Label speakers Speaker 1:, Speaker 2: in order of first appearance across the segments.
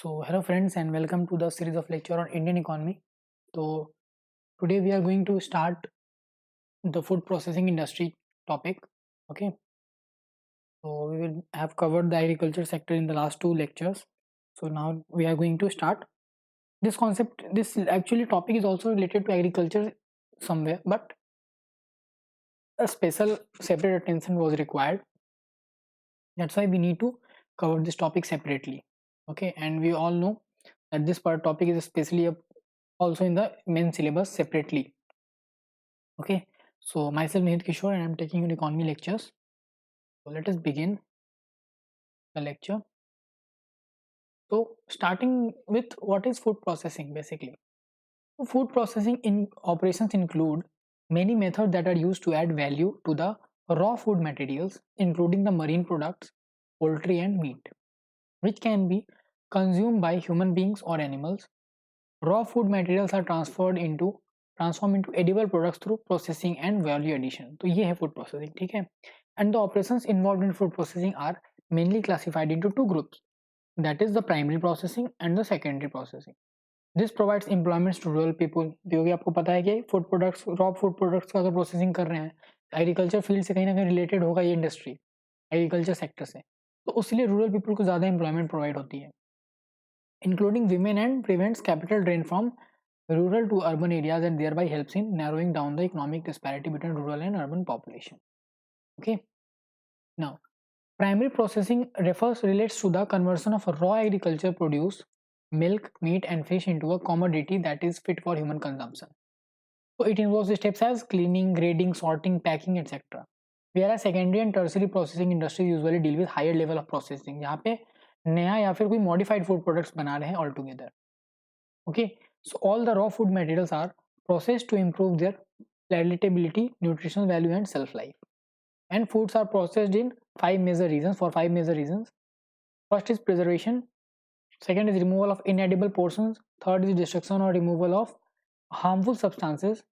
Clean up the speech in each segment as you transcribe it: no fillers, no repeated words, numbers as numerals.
Speaker 1: So hello friends and welcome to the series of lecture on Indian economy. So today we are going to start the food processing industry topic. Okay. So we will have covered the agriculture sector in the last two lectures. So now we are going to start this concept. This actually topic is also related to agriculture somewhere, but a special separate attention was required. That's why we need to cover this topic separately. Okay, and we all know that this part topic is especially also in the main syllabus separately. Okay, so myself Nihit Kishore and I'm taking your economy lectures. So let us begin the lecture. So starting with what is food processing basically. So food processing in operations include many methods that are used to add value to the raw food materials, including the marine products, poultry and meat, which can be consumed by human beings or animals. Raw food materials are transformed into edible products through processing and value addition. तो ये है food processing, ठीक है? And the operations involved in food processing are mainly classified into two groups. That is the primary processing and the secondary processing. This provides employments to rural people. क्योंकि आपको पता है कि food products, raw food products का अगर processing कर रहे हैं, एग्रीकल्चर फील्ड से कहीं ना कहीं रिलेटेड होगा ये इंडस्ट्री, एग्रीकल्चर सेक्टर से, तो उसलिए रूरल पीपल को ज़्यादा एम्प्लॉयमेंट प्रोवाइड होती है, including women, and prevents capital drain from rural to urban areas and thereby helps in narrowing down the economic disparity between rural and urban population. Okay, now primary processing relates to the conversion of raw agriculture produce, milk, meat and fish into a commodity that is fit for human consumption. So it involves steps as cleaning, grading, sorting, packing, etc. Whereas secondary and tertiary processing industries usually deal with higher level of processing, जहाँ पे नया या फिर कोई modified food products बना रहे हैं all together. Okay, so all the raw food materials are processed to improve their palatability, nutritional value and shelf life. And foods are processed in five major reasons. First is preservation, second is removal of inedible portions, third is destruction or removal of harmful substances,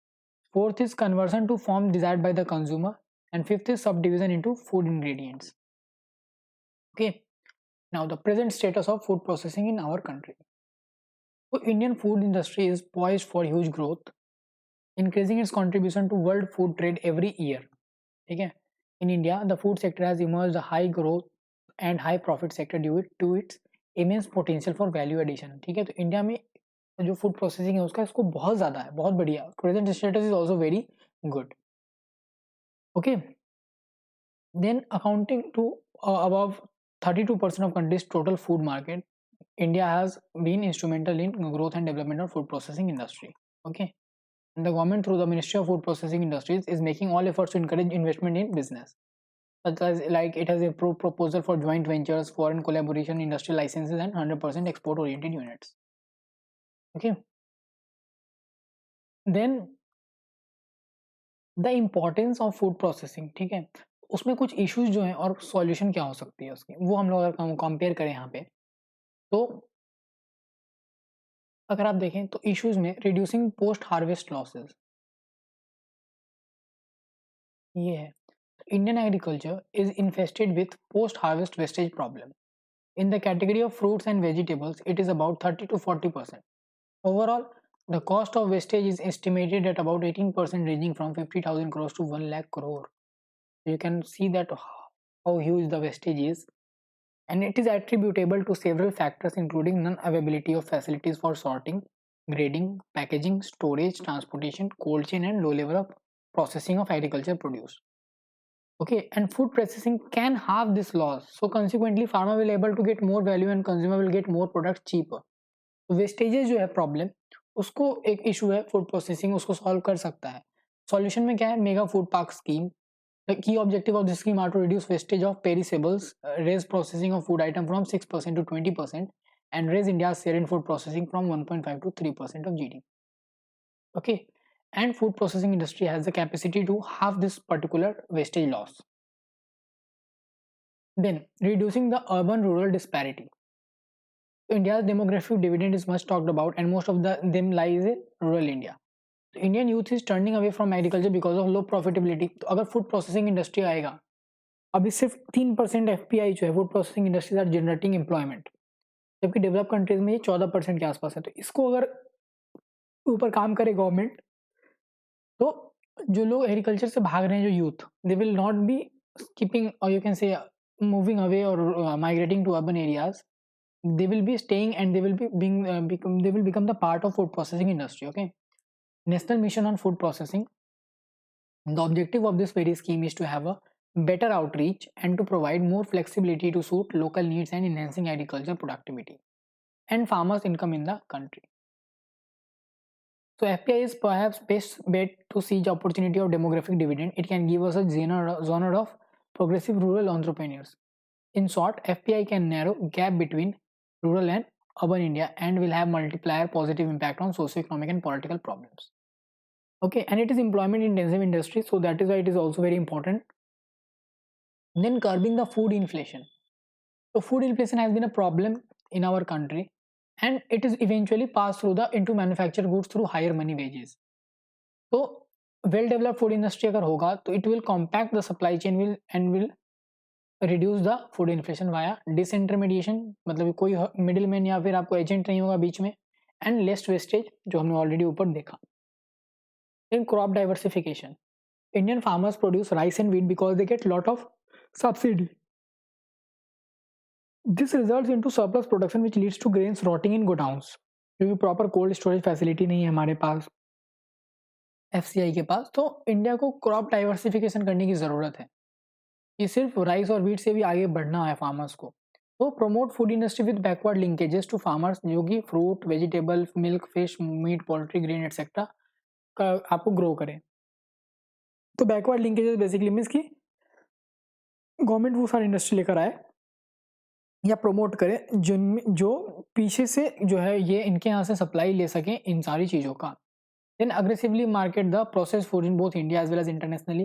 Speaker 1: fourth is conversion to form desired by the consumer, and fifth is subdivision into food ingredients. Okay, now the present status of food processing in our country. So Indian food industry is poised for huge growth, increasing its contribution to world food trade every year. Okay, in India, the food sector has emerged a high growth and high profit sector due to its immense potential for value addition. ठीक है, तो India में जो food processing है उसका इसको बहुत ज़्यादा है, बहुत बढ़िया. Present status is also very good. Okay, then accounting to above 32% of country's total food market, India has been instrumental in growth and development of food processing industry. Okay, and the government through the Ministry of Food Processing Industries is making all efforts to encourage investment in business, such as like it has approved proposal for joint ventures, foreign collaboration, industrial licenses and 100% export oriented units. Okay, then the importance of food processing. ठीक है, उसमें कुछ issues जो हैं और solution क्या हो सकती है उसकी, वो हम लोग अगर कंपेयर करें यहाँ पे, तो अगर आप देखें तो इश्यूज में रिड्यूसिंग पोस्ट हार्वेस्ट लॉसेस, ये है. Indian agriculture is infested with post-harvest wastage problem. In the category of fruits and vegetables, it is about 30 to 40%. Overall, the cost of wastage is estimated at about 18%, ranging from 50,000 crores to 1 lakh crore. You can see that how huge the wastage is, and it is attributable to several factors including non-availability of facilities for sorting, grading, packaging, storage, transportation, cold chain and low level of processing of agriculture produce. Okay, and food processing can halve this loss, so consequently farmer will able to get more value and consumer will get more products cheaper. तो vestiges जो है problem, उसको एक issue है food processing उसको solve कर सकता है. सॉल्यूशन में क्या है, mega food park scheme. The key objective of this scheme are to reduce wastage of perishables, raise processing of food item from 6% to 20% and raise India's share in food processing from 1.5 to 3% of GDP. Okay, and food processing industry has the capacity to halve this particular wastage loss. Then reducing the urban rural disparity. India's demographic dividend is much talked about and most of them lies in rural India. So Indian youth is turning away from agriculture because of low profitability. तो अगर food processing industry आएगा, अभी सिर्फ 3% FPI जो है food processing industries are generating employment, जबकि develop countries में ये 14% के आसपास है। तो इसको अगर ऊपर काम करे गवर्नमेंट, तो जो लोग एग्रीकल्चर से भाग रहे हैं, जो youth, they will not be skipping, or you can say moving away or migrating to urban areas. They will be staying and they will be they will become the part of food processing industry. Okay, national mission on food processing. The objective of this very scheme is to have a better outreach and to provide more flexibility to suit local needs and enhancing agriculture productivity and farmers' income in the country. So FPI is perhaps best bet to seize opportunity of demographic dividend. It can give us a genre of progressive rural entrepreneurs. In short, FPI can narrow gap between rural and urban India and will have multiplier positive impact on socio-economic and political problems. Okay, and it is employment intensive industry, so that is why it is also very important. Then curbing the food inflation. So food inflation has been a problem in our country, and it is eventually passed through the into manufactured goods through higher money wages. So well developed food industry अगर होगा तो it will compact the supply chain will reduce the food inflation via disintermediation, मतलब कोई middleman या फिर आपको agent नहीं होगा बीच में, and less wastage जो हमने already ऊपर देखा. Then crop diversification. Indian farmers produce rice and wheat because they get lot of subsidy. This results into surplus production which leads to grains rotting in godowns. क्योंकि proper cold storage facility नहीं है हमारे पास, FCI के पास, तो India को crop diversification करने की ज़रूरत है. ये सिर्फ राइस और वीट से भी आगे बढ़ना है फार्मर्स को. तो promote food industry with backward linkages to farmers, जो कि fruit, vegetable, milk, fish, meat, poultry, grain etcetera का आपको ग्रो करें. तो बैकवर्ड लिंकेजेस बेसिकली मीन्स कि गवर्नमेंट वो सारी इंडस्ट्री लेकर आए या प्रमोट करें जो पीछे से जो है ये इनके यहाँ से सप्लाई ले सकें इन सारी चीज़ों का. Then aggressively market the process food in both India as well as internationally.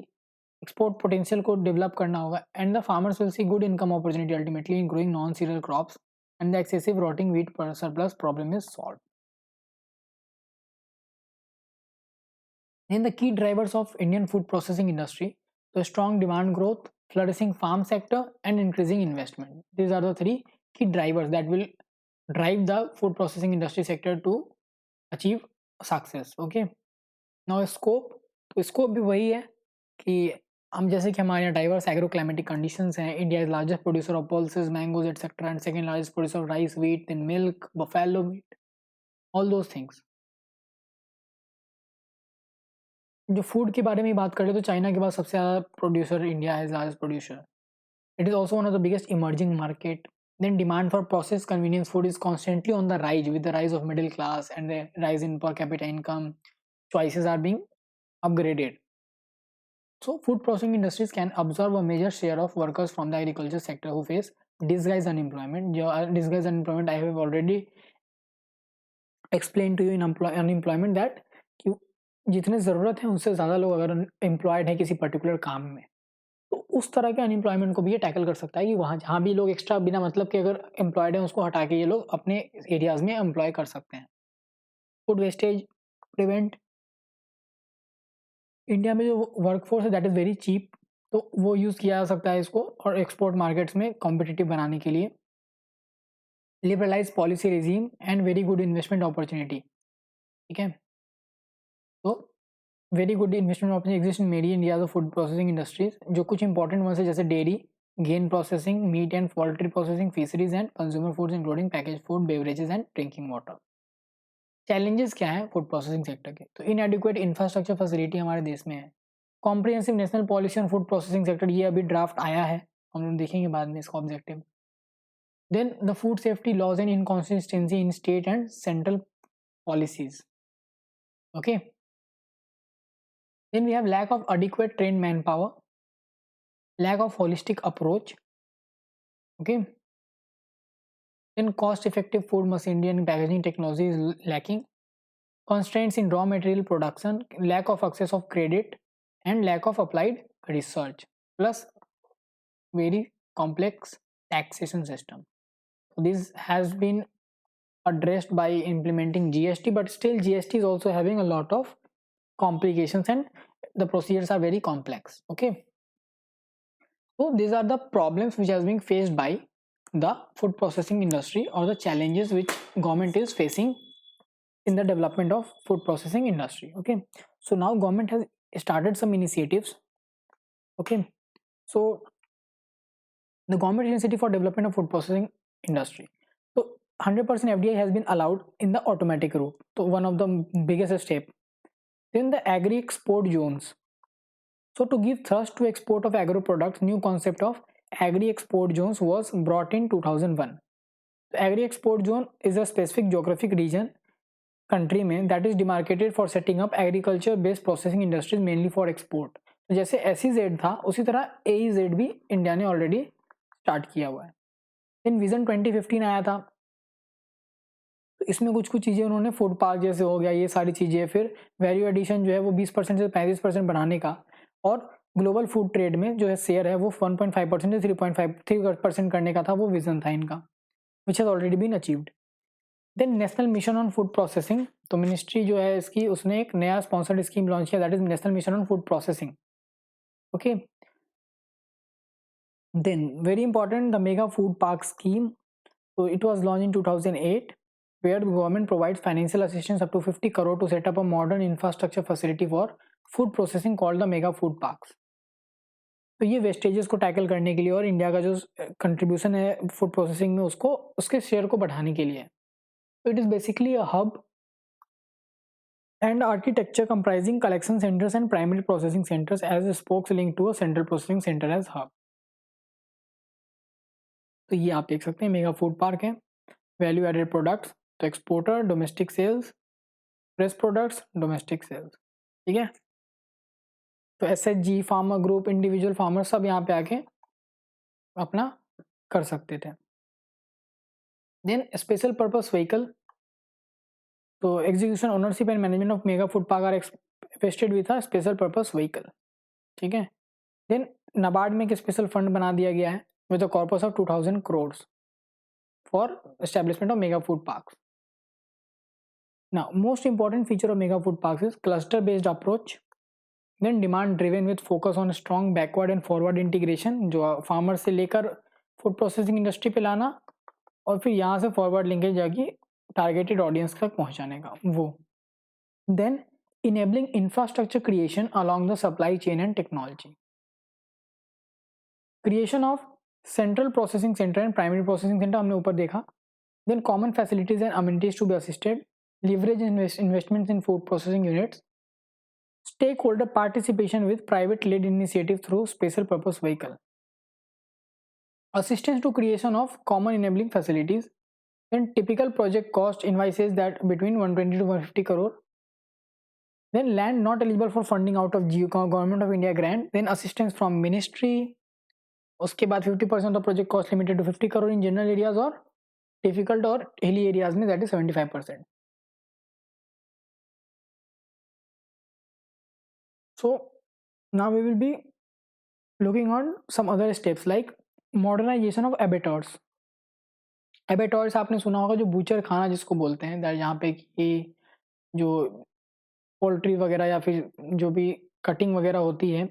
Speaker 1: Export potential को डेवलप करना होगा, and the farmers will see good income opportunity ultimately in growing non cereal crops, and the excessive rotting wheat surplus problem is solve. Then the key drivers of Indian food processing industry: so strong demand growth, flourishing farm sector, and increasing investment. These are the three key drivers that will drive the food processing industry sector to achieve success. Okay, now scope. तो scope भी वही है कि हम जैसे कि हमारे यहाँ डाइवर्स एग्रो क्लाइमेटिक कंडीशंस हैं. India is largest producer of pulses, mangoes etcetera, and second largest producer of rice, wheat, then milk, buffalo meat, all those things. जो फूड के बारे में बात करें तो चाइना के बाद सबसे ज़्यादा प्रोड्यूसर इंडिया है, largest producer. It is also one of the biggest emerging market. Then demand for processed convenience food is constantly on the rise with the rise of middle class and the rise in per capita income. Choices are being upgraded. So food processing industries can absorb a major share of workers from the agriculture sector who face disguised unemployment. Disguised unemployment I have already explained to you in unemployment that जितने ज़रूरत है उनसे ज़्यादा लोग अगर employed है किसी particular काम में, तो उस तरह के अनएम्प्लॉयमेंट को भी ये टैकल कर सकता है कि वहाँ जहाँ भी लोग एक्स्ट्रा बिना मतलब के अगर एम्प्लॉयड हैं उसको हटा के ये लोग अपने एरियाज़ में एम्प्लॉय कर सकते हैं. Food wastage prevent. इंडिया में जो वर्कफोर्स है दैट इज़ वेरी चीप, तो वो यूज़ किया जा सकता है इसको और एक्सपोर्ट मार्केट्स में कॉम्पिटिटिव बनाने के लिए. Liberalise policy regime and very good investment opportunity. ठीक है, तो very good investment opportunity exist in मेरी India of food processing industries. जो कुछ इंपॉर्टेंट वंस है जैसे dairy, grain processing, meat and poultry processing, fisheries and consumer foods including package food, beverages and drinking water. Challenges क्या हैं food processing sector के? तो इनएडिक्वेट infrastructure facility हमारे देश में है. Comprehensive national policy on food processing sector, ये अभी ड्राफ्ट आया है, हम लोग देखेंगे बाद में इसका objective. Then the food safety laws and inconsistency in state and central policies. Okay, then we have lack of adequate trained manpower, lack of holistic approach. Okay, then cost effective food machinery and packaging technology is lacking, constraints in raw material production, lack of access of credit, and lack of applied research, plus very complex taxation system. So this has been addressed by implementing GST, but still GST is also having a lot of complications and the procedures are very complex. Okay, so these are the problems which has been faced by the food processing industry or the challenges which government is facing in the development of food processing industry. Okay, so now government has started some initiatives. Okay, so the government initiative for development of food processing industry. So 100% FDI has been allowed in the automatic route. So one of the biggest step. Then the agri export zones. So to give thrust to export of agro products, new concept of agri export zones was brought in 2001. So agri export zone is a specific geographic region country में that is demarcated for setting up agriculture based processing industries mainly for export. तो जैसे SEZ था उसी तरह AEZ भी India ने already start किया हुआ है. इन विजन 2015 आया था, तो इसमें कुछ कुछ चीज़ें उन्होंने फूड पार्क जैसे हो गया, ये सारी चीज़ें, फिर वैल्यू एडिशन जो है वो 20% से 35% बढ़ाने का, और ग्लोबल फूड ट्रेड में जो है शेयर है वो 1.5% से 3.53% करने का था, वो विजन था इनका, which has already been achieved. Then national mission on food processing, तो मिनिस्ट्री जो है इसकी उसने एक नया स्पॉन्सर्ड स्कीम लॉन्च किया, that is national mission on food processing. Okay, then very important the mega food park scheme. So it was launched in 2008, where the government provides financial assistance up to 50 crore to set up a modern infrastructure facility for food processing called the mega food parks. तो ये vestiges को tackle करने के लिए और India का जो contribution है फूड प्रोसेसिंग में उसको उसके शेयर को बढ़ाने के लिए. तो it is basically a hub and architecture comprising collection centers and primary processing centers as spokes linked to a central processing center as hub. तो ये आप देख सकते हैं मेगा फूड पार्क है. वैल्यू एडेड प्रोडक्ट्स, तो exporter, domestic sales, fresh products, domestic sales. ठीक है, तो SHG, farmer group, individual farmer सब यहाँ पे आके अपना कर सकते थे. देन स्पेशल पर्पस व्हीकल, तो execution, ownership and management of mega food park are vested with a special purpose vehicle. ठीक है, देन नाबार्ड में एक स्पेशल फंड बना दिया गया है with a corpus of 2000 crore for establishment of mega food parks. Now, most important feature of mega food parks is cluster based approach, then demand driven with focus on strong backward and forward integration, जो farmer से लेकर food processing industry पे लाना और फिर यहाँ से forward linkage जाके टारगेटेड ऑडियंस तक पहुँचाने का वो. Then enabling infrastructure creation along the supply chain and technology. Creation of central processing center and primary processing center हमने ऊपर देखा. Then common facilities and amenities to be assisted, leverage investments in food processing units, stakeholder participation with private led initiative through special purpose vehicle, assistance to creation of common enabling facilities. Then typical project cost invoices that between 120 to 150 crore. Then land not eligible for funding out of government of India grant, then assistance from ministry. उसके बाद 50% of project cost limited to 50 crore in general areas और difficult और hilly areas में that is 75%. So now we will be looking on some other steps like modernization of abattoirs. Abattoirs आपने सुना होगा, जो butcher खाना जिसको बोलते हैं, यहाँ पे कि जो पोल्ट्री वगैरह या फिर जो भी कटिंग वगैरह होती है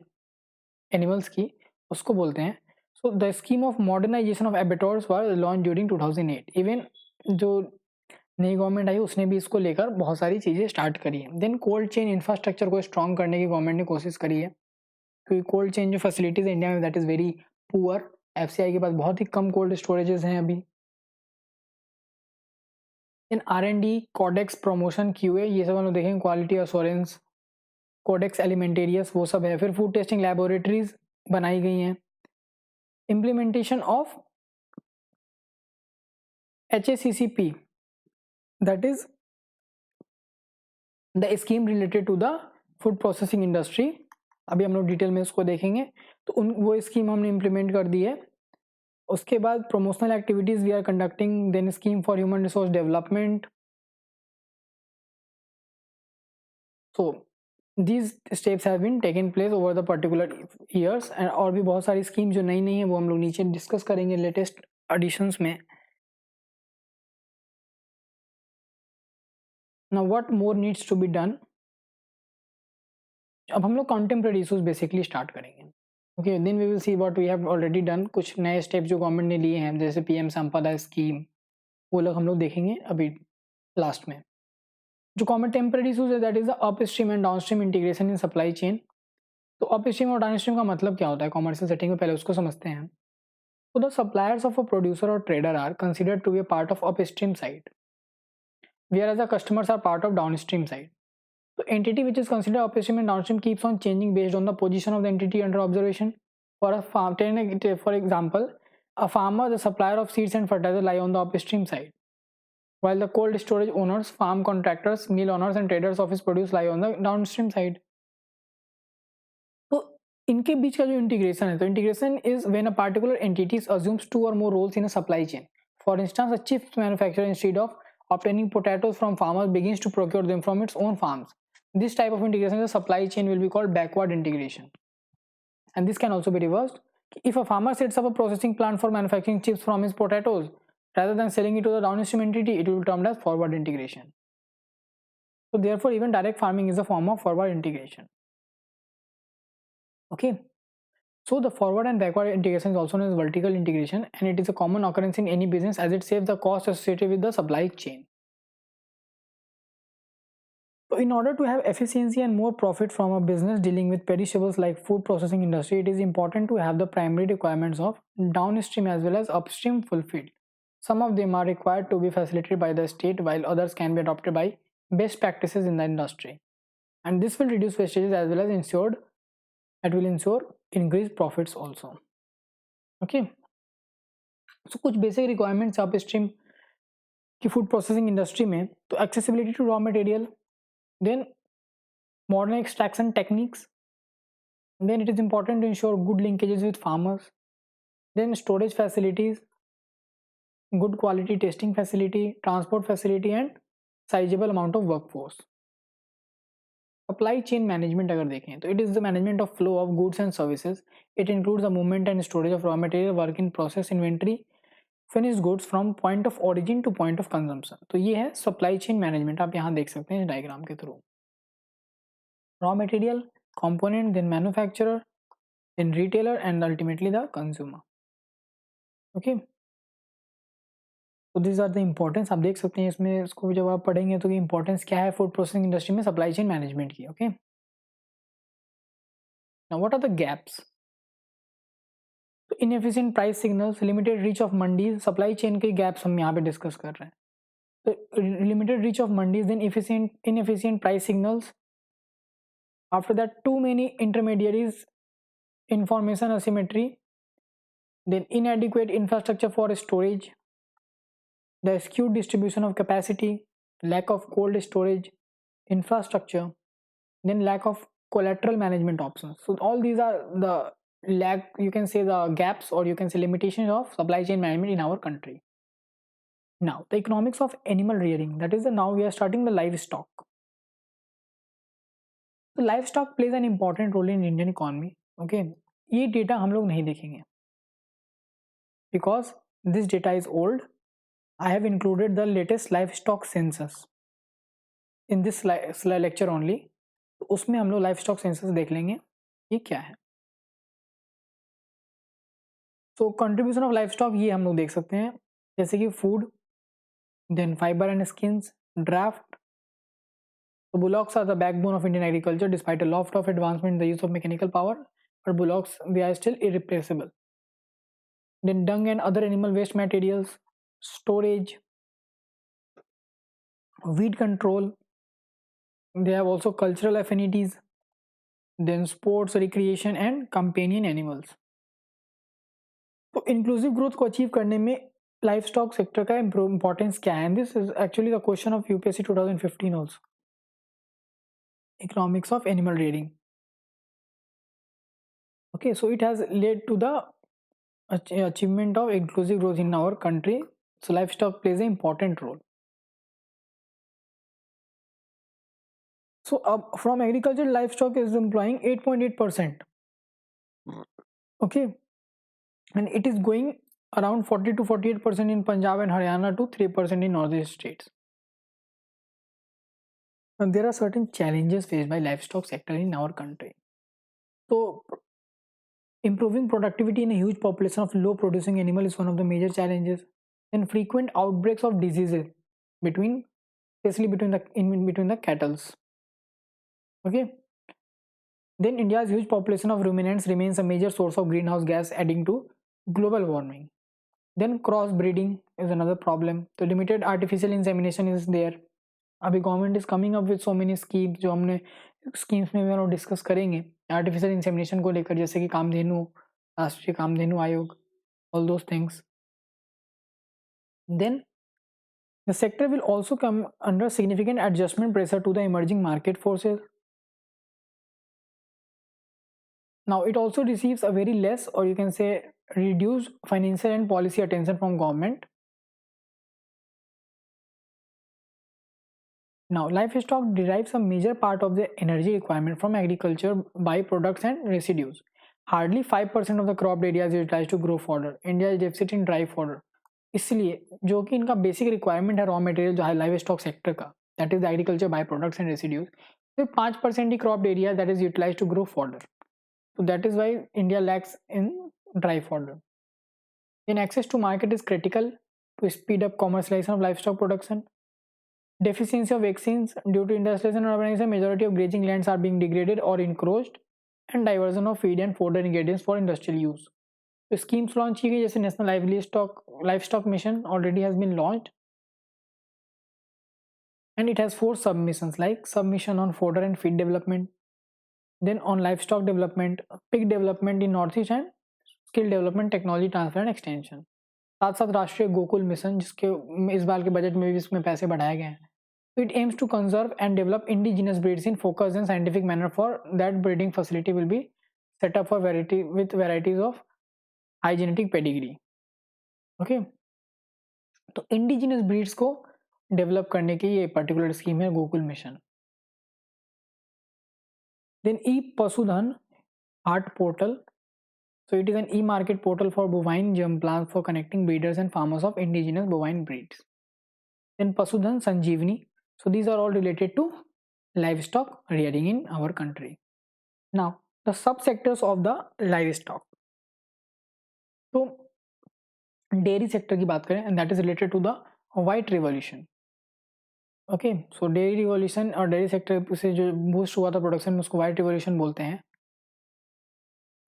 Speaker 1: एनिमल्स की उसको बोलते हैं. So the scheme of modernization of abattoirs was launched during 2008. Even जो नई गवर्नमेंट आई उसने भी इसको लेकर बहुत सारी चीज़ें स्टार्ट करी है. देन कोल्ड चेन इंफ्रास्ट्रक्चर को स्ट्रॉन्ग करने की गवर्नमेंट ने कोशिश करी है, क्योंकि कोल्ड चेन जो फैसिलिटीज़ है इंडिया में that is very poor. FCI के पास बहुत ही कम कोल्ड स्टोरेजेस हैं अभी. इन R&D, कोडेक्स, प्रमोशन, QA, ये सब हम लोग देखेंगे, क्वालिटी अश्योरेंस, कोडेक्स एलिमेंटेरियस, वो सब है. फिर फूड टेस्टिंग लैबोरेटरीज बनाई गई हैं. Implementation of HACCP, that is the scheme related to the food processing industry. अभी हम लोग डिटेल में उसको देखेंगे. तो वो स्कीम हमने इम्प्लीमेंट कर दी है. उसके बाद promotional activities we are conducting, then scheme for human resource development. So these steps have been taken place over the particular years, and और भी बहुत सारी स्कीम जो नई नई है वो हम लोग नीचे डिस्कस करेंगे लेटेस्ट एडिशंस में. Now what more needs to be done? अब हम लोग कंटेम्प्रेरी इशूज बेसिकली स्टार्ट करेंगे. Okay, then we will see what we have already done. कुछ नए स्टेप्स जो गवर्नमेंट ने लिए हैं जैसे पीएम संपदा स्कीम, वो लोग हम लोग देखेंगे अभी लास्ट में। जो कॉमन टेम्परेरी इशूज है that is the upstream and downstream integration in supply chain. तो अपस्ट्रीम और डाउनस्ट्रीम का मतलब क्या होता है कॉमर्शियल सेटिंग में, पहले उसको समझते हैं। तो the suppliers of a producer और trader are considered to be a part of upstream side, whereas the customers are part of downstream side. So entity which is considered upstream and downstream keeps on changing based on the position of the entity under observation. For a farm, for example, a farmer, the supplier of seeds and fertilizer lie on the upstream side, while the cold storage owners, farm contractors, mill owners and traders of his produce lie on the downstream side. तो इनके बीच का जो integration है, तो integration is when a particular entities assumes two or more roles in a supply chain. For instance, a chips manufacturer instead of obtaining potatoes from farmers begins to procure them from its own farms. This type of integration in the supply chain will be called backward integration. And this can also be reversed. If a farmer sets up a processing plant for manufacturing chips from his potatoes, rather than selling it to the downstream entity, it will be termed as forward integration. So therefore, even direct farming is a form of forward integration. Okay. So the forward and backward integration is also known as vertical integration, and it is a common occurrence in any business as it saves the cost associated with the supply chain. So in order to have efficiency and more profit from a business dealing with perishables like food processing industry, it is important to have the primary requirements of downstream as well as upstream fulfilled. Some of them are required to be facilitated by the state, while others can be adopted by best practices in the industry. And this will reduce wastages as well as ensure increased profits also. Okay. So कुछ basic requirements upstream की food processing industry में, तो accessibility to raw material, then modern extraction techniques, then it is important to ensure good linkages with farmers, then storage facilities, good quality testing facility, transport facility and sizable amount of workforce. Supply chain management अगर देखें तो it is the management of flow of goods and services. It includes the movement and storage of raw material, work in process, inventory, finished goods from point of origin to point of consumption. तो ये है supply chain management, आप यहाँ देख सकते हैं diagram के through. Raw material, component, then manufacturer, then retailer and ultimately the consumer. Okay. तो दिस आर द इम्पोर्टेंस, आप देख सकते हैं इसमें, इसको जब आप पढ़ेंगे तो इम्पोर्टेंस क्या है फूड प्रोसेसिंग इंडस्ट्री में सप्लाई चेन मैनेजमेंट की. Okay, now what are the gaps? तो inefficient price signals, limited reach of mandis, supply chain के गैप्स हम यहाँ पे डिस्कस कर रहे हैं. तो limited reach of mandis, then inefficient price signals, after that too many intermediaries, information asymmetry, then inadequate infrastructure for storage, the skewed distribution of capacity, lack of cold storage infrastructure, then lack of collateral management options. So all these are the lack, you can say the gaps or you can say limitations of supply chain management in our country. Now the economics of animal rearing, that is now we are starting the livestock. So livestock plays an important role in Indian economy. Okay, ये data हम लोग नहीं देखेंगे because this data is old. I have included the latest livestock census in this lecture only. तो उसमें हम लोग livestock census देख लेंगे ये क्या है. So contribution of livestock ये हम लोग देख सकते हैं, जैसे कि food, then fiber and skins, draft. So bullocks are the backbone of Indian agriculture. Despite a lot of advancement in the use of mechanical power, but bullocks, they are still irreplaceable. Then dung and other animal waste materials, storage, weed control. They have also cultural affinities, then sports, recreation and companion animals. तो inclusive growth को achieve करने में life stock sector का importance क्या है? This is actually the question of UPSC 2015 also. Economics of animal rearing. Okay, so it has led to the achievement of inclusive growth in our country. So livestock plays an important role. So from agriculture, livestock is employing 8.8%. Okay, and it is going around 40 to 48% in Punjab and Haryana to 3% in northeast states. And there are certain challenges faced by livestock sector in our country. So Improving productivity in a huge population of low producing animal is one of the major challenges. Then frequent outbreaks of diseases between, especially between the cattle. Okay. Then India's huge population of ruminants remains a major source of greenhouse gas, adding to global warming. Then crossbreeding is another problem. तो limited artificial insemination is there. अभी government is coming up with so many scheme, जो हमने schemes में भी हम लोग discuss करेंगे artificial insemination को लेकर, जैसे कि Kamdhenu, Rashtriya Kamdhenu Aayog, all those things. Then the sector will also come under significant adjustment pressure to the emerging market forces. Now it also receives a very less, or you can say reduced, financial and policy attention from government. Now livestock derives a major part of the energy requirement from agriculture byproducts and residues. Hardly 5% of the cropped area is utilized to grow fodder. India is deficit in dry fodder. इसलिए जो कि इनका basic requirement है raw material जो है livestock sector का, that is agriculture by products and residues, सिर्फ 5% ही cropped area that is utilise to grow fodder. So that is why India lacks in dry fodder. Then access to market is critical to speed up commercialization of livestock production. Deficiency of vaccines due to industrialization and urbanization, majority of grazing lands are being degraded or encroached, and diversion of feed and fodder ingredients for industrial use. तो schemes launch की गई, जैसे national livestock mission already has been launched, and it has 4 submissions like submission on fodder and feed development, then on livestock development, pig development in northeast, and skill development, technology transfer and extension. साथ साथ राष्ट्रीय Gokul mission, जिसके इस बार के budget में भी इसमें पैसे बढ़ाए गए हैं. So it aims to conserve and develop indigenous breeds in focused and scientific manner. For that, breeding facility will be set up for varieties of high genetic pedigree. Okay, तो indigenous breeds को develop करने की ये particular scheme है Gokul mission. Then e-Pasudhan Art Portal. So it is an e-market portal for bovine germ plants for connecting breeders and farmers of indigenous bovine breeds. Then Pasudhan Sanjeevani. So these are all related to livestock rearing in our country. Now the subsectors of the livestock. So dairy sector की बात करें, and that is related to the white revolution. Okay, so dairy revolution और dairy sector से जो boost हुआ था production में, उसको वाइट रिवॉल्यूशन बोलते हैं.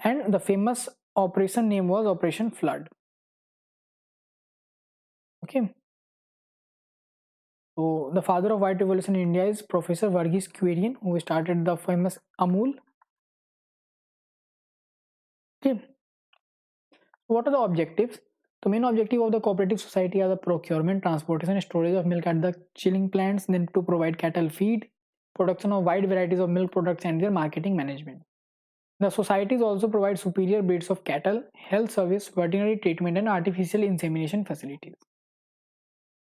Speaker 1: And the famous operation name was operation flood. Okay, so the father of white revolution in India is Professor Varghese Kuirian, who started the famous Amul. Okay, what are the objectives? The main objective of the cooperative society are the procurement, transportation, and storage of milk at the chilling plants, then to provide cattle feed, production of wide varieties of milk products, and their marketing management. The societies also provide superior breeds of cattle, health service, veterinary treatment, and artificial insemination facilities.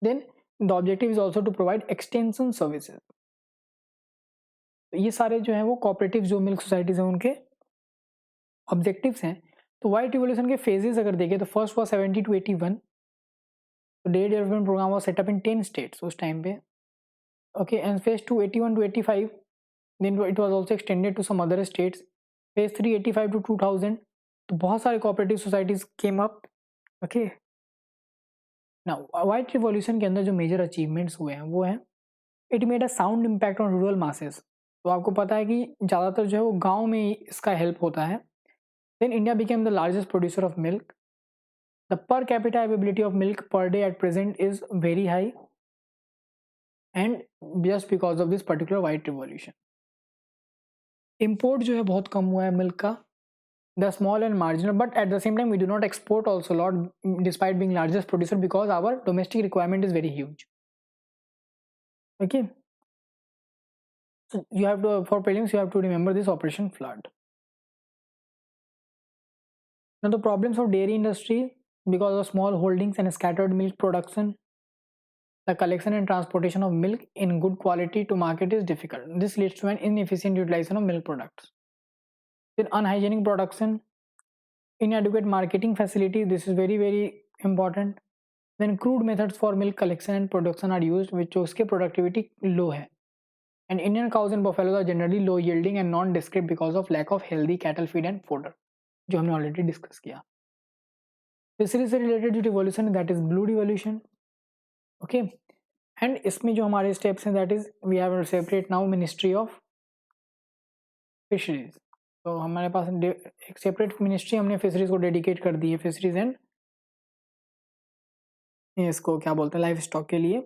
Speaker 1: Then the objective is also to provide extension services. ये सारे जो हैं वो cooperative जो milk societies हैं उनके objectives हैं. तो वाइट रिवोल्यूशन के फेजेस अगर देखें तो फर्स्ट वाज 70 to 81. तो dairy development programme was set up in 10 states उस टाइम पे. Okay, and phase 2 81 to 85. Then it was also extended to some other states. Phase 3 85 to 2000. तो बहुत सारे cooperative societies came up. Okay, now white revolution के अंदर जो major achievements हुए हैं वो हैं, it made a sound impact on rural masses. तो आपको पता है कि ज़्यादातर जो है वो गाँव में इसका हेल्प होता है. Then India became the largest producer of milk. The per capita availability of milk per day at present is very high, and just because of this particular white revolution. Import जो है बहुत कम हुआ है milk का. The small and marginal, but at the same time we do not export also a lot despite being largest producer because our domestic requirement is very huge. Okay, so you have to, for prelims you have to remember this operation flood. Now the problems of dairy industry, because of small holdings and scattered milk production, the collection and transportation of milk in good quality to market is difficult. This leads to an inefficient utilization of milk products. Then unhygienic production, inadequate marketing facility, this is very very important. Then crude methods for milk collection and production are used, which उसके productivity low है. And Indian cows and buffaloes are generally low yielding and non-descript because of lack of healthy cattle feed and fodder. जो हमने already discuss किया। Fisheries से related जो revolution है that is blue revolution, okay. And इसमें जो हमारे steps हैं that is we have separate now ministry of fisheries. तो हमारे पास एक सेपरेट मिनिस्ट्री हमने फिशरीज को डेडिकेट कर दी है, फिशरीज एंड इसको क्या बोलते हैं लाइफ स्टॉक के लिए।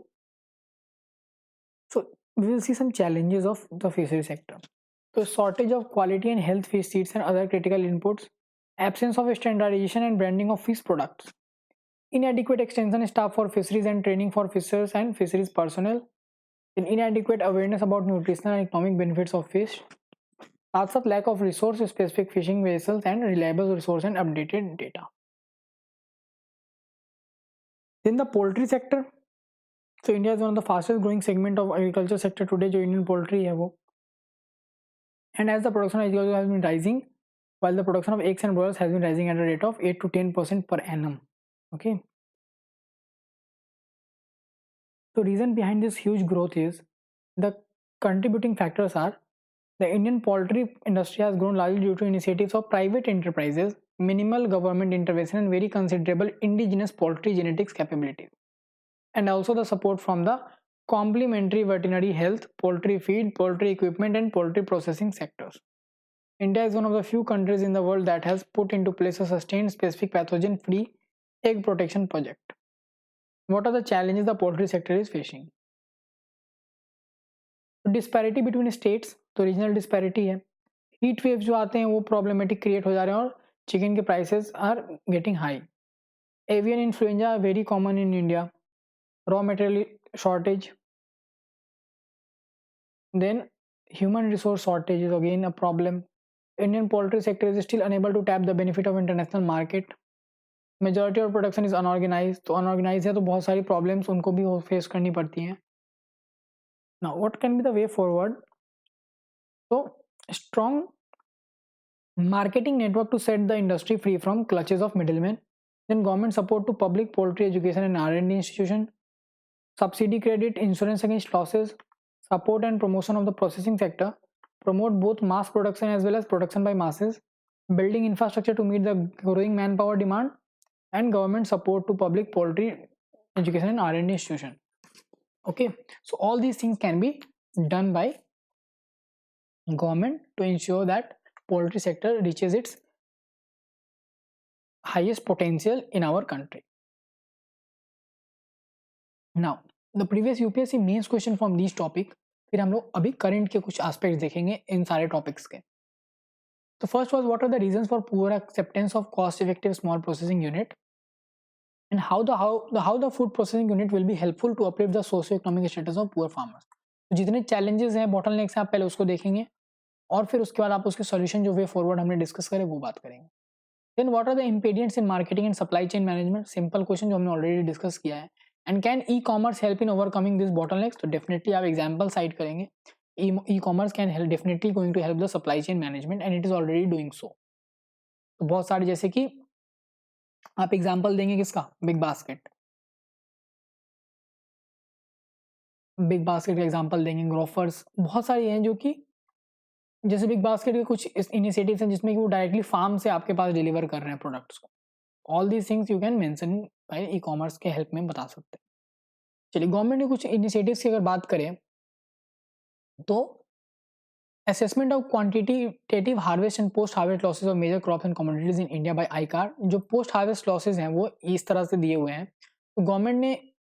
Speaker 1: So we will see some challenges of the fishery sector. तो shortage of quality and health fish seeds and other critical inputs, absence of standardization and branding of fish products, inadequate extension staff for fisheries and training for fishers and fisheries personnel, inadequate awareness about nutritional and economic benefits of fish, साथ साथ lack of resource specific fishing vessels and reliable resource and updated data. Then the poultry sector. So India is one of the fastest growing segment of agriculture sector today, जो Indian poultry है वो. And as the production of agriculture has been rising, while the production of eggs and broilers has been rising at a rate of 8 to 10% per annum. Okay. So reason behind this huge growth is the contributing factors are the Indian poultry industry has grown largely due to initiatives of private enterprises, minimal government intervention, and very considerable indigenous poultry genetics capabilities, and also the support from the complementary veterinary health, poultry feed, poultry equipment, and poultry processing sectors. India is one of the few countries in the world that has put into place a sustained specific pathogen-free egg protection project. What are the challenges the poultry sector is facing? Disparity between states, तो regional disparity है. Heat wave जो आते हैं वो problematic create हो जा रहे हैं और चिकन के prices are getting high. Avian influenza very common in India. Raw material shortage. Then human resource shortage is again a problem. Indian poultry sector is still unable to tap the benefit of international market. Majority of production is unorganized. तो unorganized है तो बहुत सारी problems उनको भी face करनी पड़ती हैं. Now what can be the way forward? So strong marketing network to set the industry free from clutches of middlemen. Then government support to public poultry education and R&D institution. Subsidy credit, insurance against losses. Support and promotion of the processing sector. Promote both mass production as well as production by masses. Building infrastructure to meet the growing manpower demand. And government support to public poultry education and R&D institution. Okay, so all these things can be done by government to ensure that poultry sector reaches its highest potential in our country. Now, the previous UPSC mains question from these topic, फिर हम लोग अभी current के कुछ aspects देखेंगे इन सारे topics के. तो first was what are the reasons for poor acceptance of cost effective small processing unit and how the food processing unit will be helpful to uplift the socio economic status of poor farmers. तो जितने challenges हैं bottlenecks हैं आप पहले उसको देखेंगे और फिर उसके बाद आप उसके सॉल्यूशन जो वे फॉरवर्ड हमने डिस्कस करे वो बात करेंगे. Then what are the impediments in marketing and supply chain management. Simple question जो हमने ऑलरेडी डिस्कस किया है. And can e-commerce help in overcoming this bottlenecks. तो डेफिनेटली आप एग्जांपल साइड करेंगे. E-commerce can help definitely going to help the supply chain management and it is already doing so. तो बहुत सारे जैसे कि आप एग्जांपल देंगे किसका, बिग बास्केट का एग्जांपल देंगे, ग्रोफर्स, बहुत सारे हैं जो कि जैसे बिग बास्केट के कुछ इनिशिएटिव्स हैं जिसमें कि वो डायरेक्टली फार्म से आपके पास डिलीवर कर रहे हैं प्रोडक्ट्स को. All these things you can mention by e commerce के हेल्प में बता सकते हैं. चलिए गवर्नमेंट ने कुछ इनिशिएटिव्स की अगर बात करें तो assessment of quantitative harvest and post harvest losses of major crops and commodities in India by ICAR. जो पोस्ट हार्वेस्ट लॉसेस हैं वो इस तरह से दिए हुए हैं. तो गवर्नमेंट ने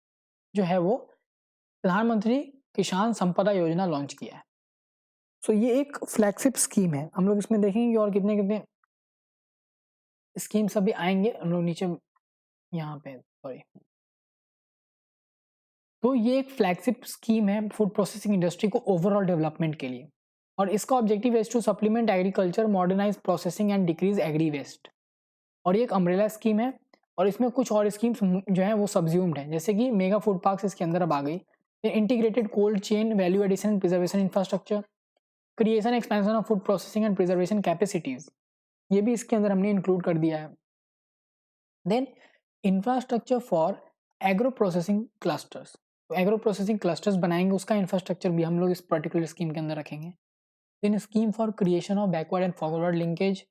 Speaker 1: जो है वो प्रधानमंत्री किसान संपदा योजना लॉन्च किया है. सो ये एक फ्लैगशिप स्कीम है. हम लोग इसमें देखेंगे और कितने कितने स्कीम्स अभी आएंगे. हम लोग नीचे यहाँ पे सॉरी. तो ये एक फ्लैगशिप स्कीम है फूड प्रोसेसिंग इंडस्ट्री को ओवरऑल डेवलपमेंट के लिए और इसका ऑब्जेक्टिव है to supplement agriculture, modernise processing and decrease agri waste. और ये एक अम्ब्रेला स्कीम है और इसमें कुछ और स्कीम्स जो है वो सब्ज्यूम्ड है जैसे कि मेगा फूड पार्क्स इसके अंदर अब आ गई. Integrated cold chain, value addition and preservation infrastructure, creation expansion of food processing and preservation capacities, ये भी इसके अंदर हमने इंक्लूड कर दिया है. Then infrastructure for agro processing clusters. तो एग्रो प्रोसेसिंग क्लस्टर्स बनाएंगे, उसका इंफ्रास्ट्रक्चर भी हम लोग इस पर्टिकुलर स्कीम के अंदर रखेंगे. Then scheme for creation of backward and forward linkage,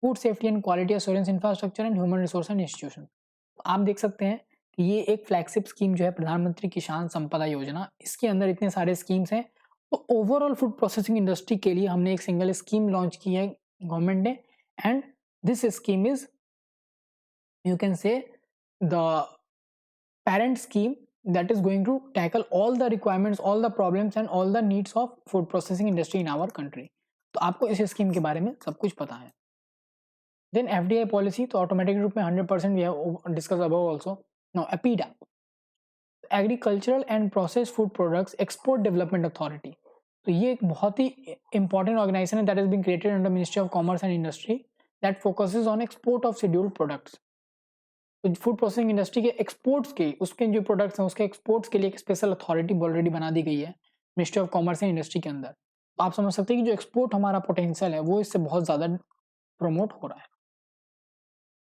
Speaker 1: food safety and quality assurance infrastructure and human resource and institution. आप देख सकते हैं कि ये एक फ्लैगशिप स्कीम जो है प्रधानमंत्री किसान संपदा योजना, इसके अंदर इतने सारे स्कीम्स हैं। तो ओवरऑल फूड प्रोसेसिंग इंडस्ट्री के लिए हमने एक सिंगल स्कीम लॉन्च की है गवर्नमेंट ने, and this scheme is, you can say, the parent scheme that is going to tackle all the requirements, all the problems and all the needs of food processing industry in our country. तो आपको इस scheme के बारे में सब कुछ पता है। देन एफडीआई पॉलिसी, तो ऑटोमेटिक रूप में 100% we have discuss above also. Now APEDA, agricultural and processed food products export development authority. तो ये एक बहुत ही इंपॉर्टेंट ऑर्गेनाइजेशन है that is been created under ministry of commerce and industry that focuses on export of scheduled products. तो food processing industry के exports के, उसके जो प्रोडक्ट्स हैं उसके एक्सपोर्ट्स के लिए एक स्पेशल अथॉरिटी ऑलरेडी बना दी गई है ministry of commerce and industry के अंदर। तो आप समझ सकते हैं कि जो एक्सपोर्ट हमारा पोटेंशियल है वो इससे बहुत ज़्यादा प्रमोट हो रहा है।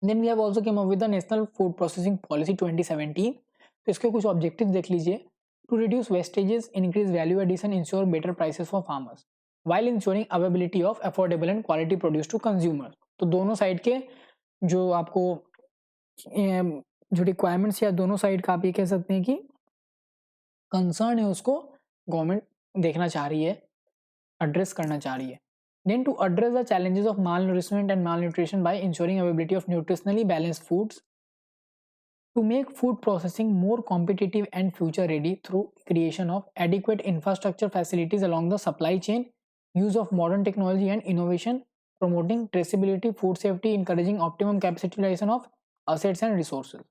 Speaker 1: Then we have also came up with the national food processing policy 2017। तो इसके कुछ ऑब्जेक्टिव देख लीजिए। To reduce wastages, increase value addition, ensure better prices for farmers while ensuring availability of affordable and quality produce to consumer. तो दोनों side के जो आपको जो रिक्वायरमेंट्स या दोनों साइड का आप ये कह सकते हैं कि कंसर्न है उसको गवर्नमेंट देखना चाह रही है, एड्रेस करना चाह रही है। Then to address the challenges of malnourishment and malnutrition by ensuring availability of nutritionally balanced foods, to make food processing more competitive and future ready through creation of adequate infrastructure facilities along the supply chain, use of modern technology and innovation, promoting traceability, food safety, encouraging optimum capitalization of assets and resources.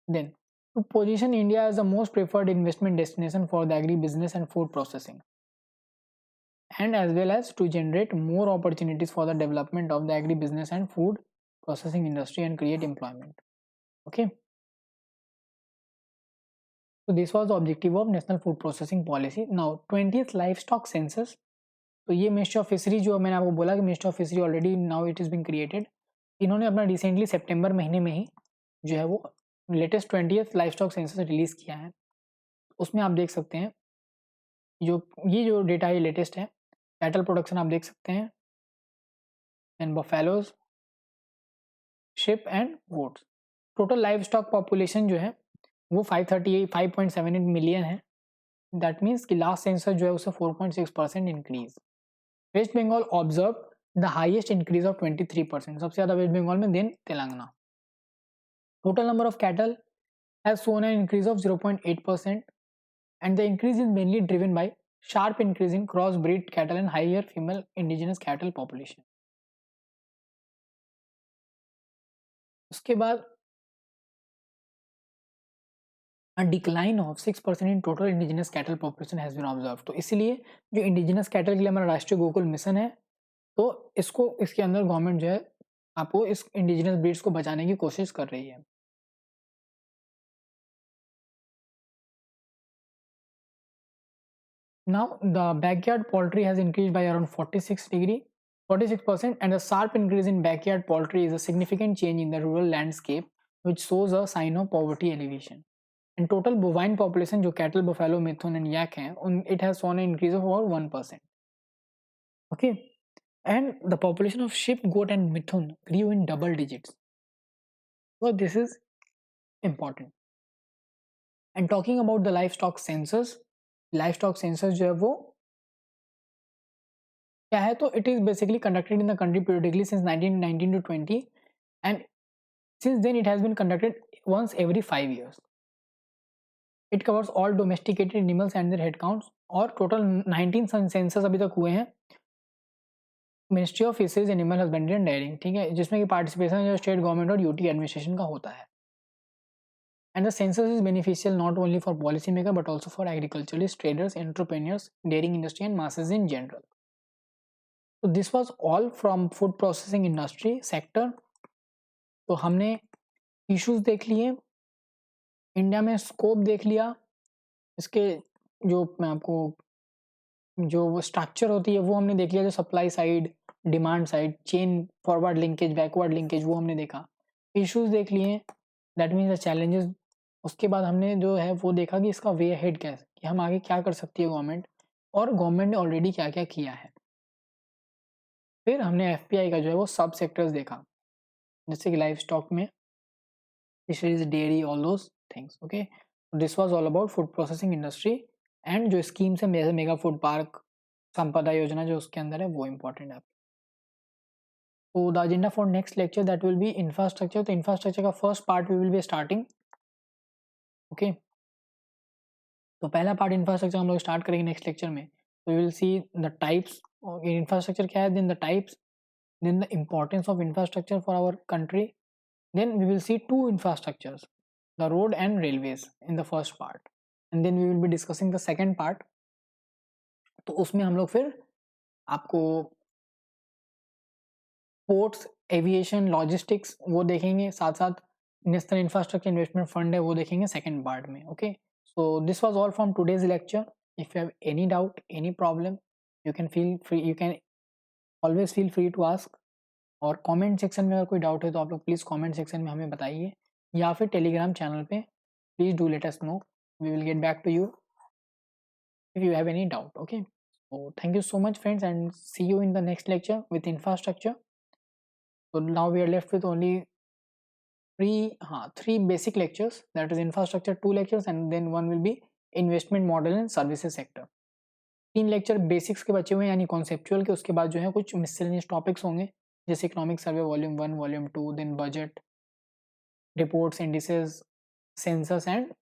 Speaker 1: Then, to position India as the most preferred investment destination for the agri-business and food processing, and as well as to generate more opportunities for the development of the agri-business and food processing industry and create employment. Okay. So this was the objective of National Food Processing Policy. Now, 20th Livestock Census. तो ये ministry of fishery, जो मैंने आपको बोला कि ministry of fishery already now it is been created, इन्होंने अपना recently सितंबर महीने में ही जो है वो latest 20th livestock census release किया है। उसमें आप देख सकते हैं जो डेटा है लेटेस्ट है। कैटल प्रोडक्शन आप देख सकते हैं, and buffaloes, sheep and goats. Total livestock population जो है वो 5.78 मिलियन है। दैट मीन्स कि लास्ट सेंसस जो है उससे 4.6% increase. West Bengal observe the highest increase of 23%, सबसे ज़्यादा वेस्ट बंगाल में, then Telangana. Total number of cattle has shown an increase of 0.8%, and the increase is mainly driven by sharp increase in cross breed cattle and higher female indigenous cattle population. उसके बाद a decline of 6% in total indigenous cattle population has been observed। तो इसीलिए जो indigenous cattle के लिए हमारा राष्ट्रीय Gokul mission है, तो इसके अंदर गवर्नमेंट जो है आपको इस इंडिजिनस ब्रीड्स को बचाने की कोशिश कर रही है। Now the backyard poultry has increased by around 46% and a sharp increase in backyard poultry is a significant change in the rural landscape which shows a sign of poverty elevation। And total bovine population जो cattle, buffalo, methone and yak हैं, it has shown an increase of about 1%. Okay, and the population of sheep, goat and methone grew in double digits. So this is important. And talking about the livestock census जो है वो क्या है, तो it is basically conducted in the country periodically since 1919 to 20, and since then it has been conducted once every 5 years. It covers all domesticated animals and their head counts, और total 19 census अभी तक हुए हैं Ministry of Fisheries, Animal Husbandry and Dairying, ठीक है, जिसमें कि participation जो स्टेट गवर्नमेंट और यूटी एडमिनिस्ट्रेशन का होता है। And the census is beneficial not only for policy maker but also for agriculturist, traders, entrepreneurs, dairying industry and masses in general. तो this was all from food processing industry sector. तो हमने issues देख लिए, India में scope देख लिया, इसके जो मैं आपको जो स्ट्रक्चर होती है वो हमने देख लिया, जो supply side, demand side, chain, forward linkage, backward linkage, वो हमने देखा। इश्यूज देख लिए, दैट मीन्स द चैलेंजेस। उसके बाद हमने जो है वो देखा कि इसका वे हेड कैसे, कि हम आगे क्या कर सकती है गवर्नमेंट, और गवर्नमेंट ने ऑलरेडी क्या क्या किया है। फिर हमने एफपीआई का जो है वो सब सेक्टर्स देखा, जैसे कि लाइव स्टॉक में fisheries, dairy, all those things. Okay, this was all about food processing industry and जो स्कीम्स है जैसे मेगा फूड पार्क, संपदा योजना जो उसके अंदर है वो इंपॉर्टेंट है। तो the agenda for next lecture that will be infrastructure. तो इंफ्रास्ट्रक्चर का first part we will be starting. Okay, तो पहला पार्ट इंफ्रास्ट्रक्चर हम लोग स्टार्ट करेंगे नेक्स्ट लेक्चर में। We will see the types, infrastructure क्या है, then the types, then the importance of infrastructure for our country. Then we will see two infrastructures, the road and railways in the first part, and then we will be discussing the second part. तो उसमें हम लोग फिर आपको ports, aviation, logistics वो देखेंगे, साथ साथ नेशनल इंफ्रास्ट्रक्चर इन्वेस्टमेंट फंड है वो देखेंगे सेकंड पार्ट में। Okay, so this was all from today's lecture. If you have any doubt, any problem, you can feel free, you can always feel free to ask. और comment section में अगर कोई doubt है तो आप लोग please comment section में हमें बताइए, या फिर टेलीग्राम चैनल पे please do let us know, we will get back to you if you have any doubt. Okay, so thank you so much friends and see you in the next lecture with infrastructure. So now we are left with only three basic lectures, that is infrastructure 2 lectures and then one will be investment model and services sector। 3 lecture basics के बचे हुए हैं यानी conceptual के, उसके बाद जो है कुछ मिसलेनियस टॉपिक्स होंगे जैसे economic survey volume 1, volume 2, then budget, reports, indices, census and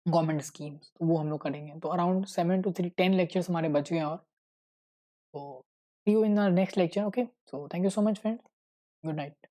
Speaker 1: government schemes, तो वो हम लोग करेंगे। तो अराउंड 7 to 10 लेक्चर्स हमारे बच गए हैं। और तो see you in the next lecture. Okay, so thank you so much friends, good night.